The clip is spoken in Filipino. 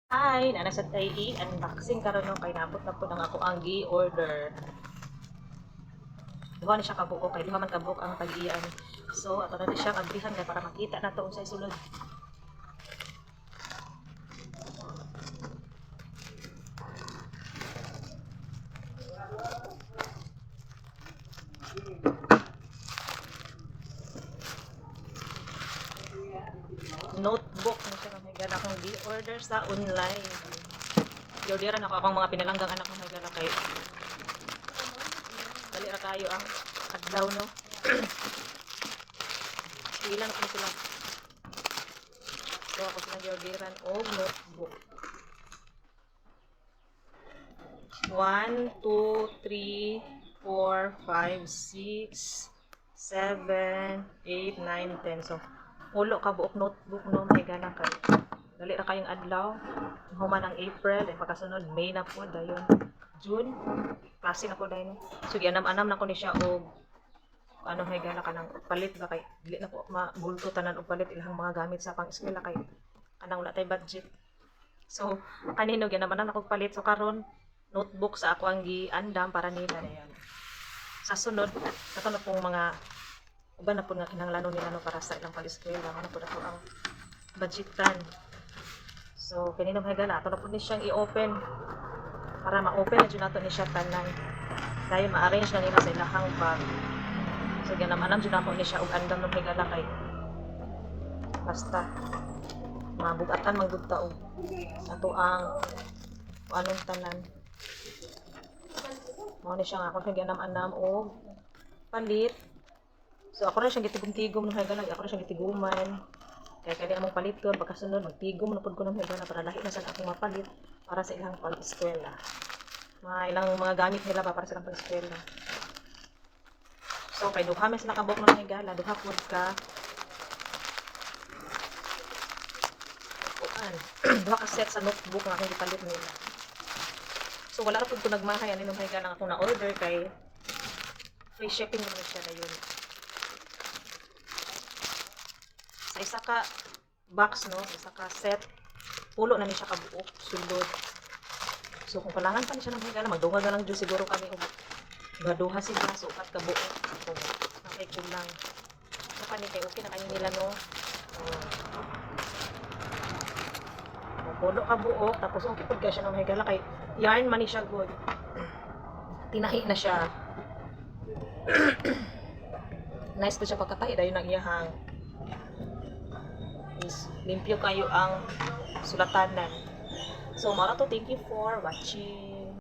Hi, nanasad tayo i-unboxing karon no kay nabot na po ng ako ang gi-order. Duha na siya kabuok kay duha man kabuok ang tag-iyan. So ato na siya abrihan kay para makita na to unsay sulod. Notebook na siya ng higala akong gi-order sa online. I-orderan ako akong mga pinalanggang anak ng higala kay dali ra kayo ang adlaw no. Ilan ko sila. So ako silang i-orderan og notebook. 1, 2, 3, 4, 5, 6, 7, 8, 9, 10. So, ulo ka buok notebook no, may gana kay. Dali ra kayong adlaw. Human ang April, ay pagkasunod May na po dayon. June, klase na po dayon. So, gianam-anam na ko ni siya og ano may gana ka ng palit ba kay dili na po mabulto tanan og palit ilang mga gamit sa pang-eskwela kay kanang wala tay budget. So, kanino gianam-anam na kog palit so karon notebook sa ako ang giandam para nila na yan. Sa sunod, kato na pong mga uban na po nga kinahanglanon nila no para sa ilang pag-eskwela. Ano po na po ang budgetan. So, kaninong higala, ato na po ni siyang i-open para ma-open na dyan nato ni siya tanan. Dahil ma-arrange na nila sa ilahang bag. So, ganam-anam dyan ako ni siya ug andam ng higala kay basta mabugatan manggugta og ato ang anong tanan. Mao ni siya nga ako gianam-anam og palit. So ako rin siyang gitigom-tigom nung higala, ako rin siyang gitiguman. Kaya kani among paliton pagkasunod magtigom na pud ko nung higala para lahi na sa akong mapalit para sa ilang pag-eskwela. Mga ilang mga gamit nila para sa ilang pag-eskwela. So kay duha mes nakabok nung higala, duha pud ka duha ka set sa notebook nga akong gipalit nila. So wala ra pud ko nagmahay ani nung higala ako na order kay free shipping naman siya dayon. Sa isa ka box no, sa isa ka set pulo na ni siya kabuok sulod. So kung kailangan pa ni siya ng higala magdungag na lang jud siguro kami og duha sila so upat ka buok ako nakay kulang. Sa kani kay okay na kayo nila no. Pulo ka buok tapos okay pud ka siya ng higala kay yarn man ni siya good. Tinahi na siya. Nice po siya pagkatahi dayon ang iyahang is limpyo kayo ang sulatanan. So mara to, thank you for watching.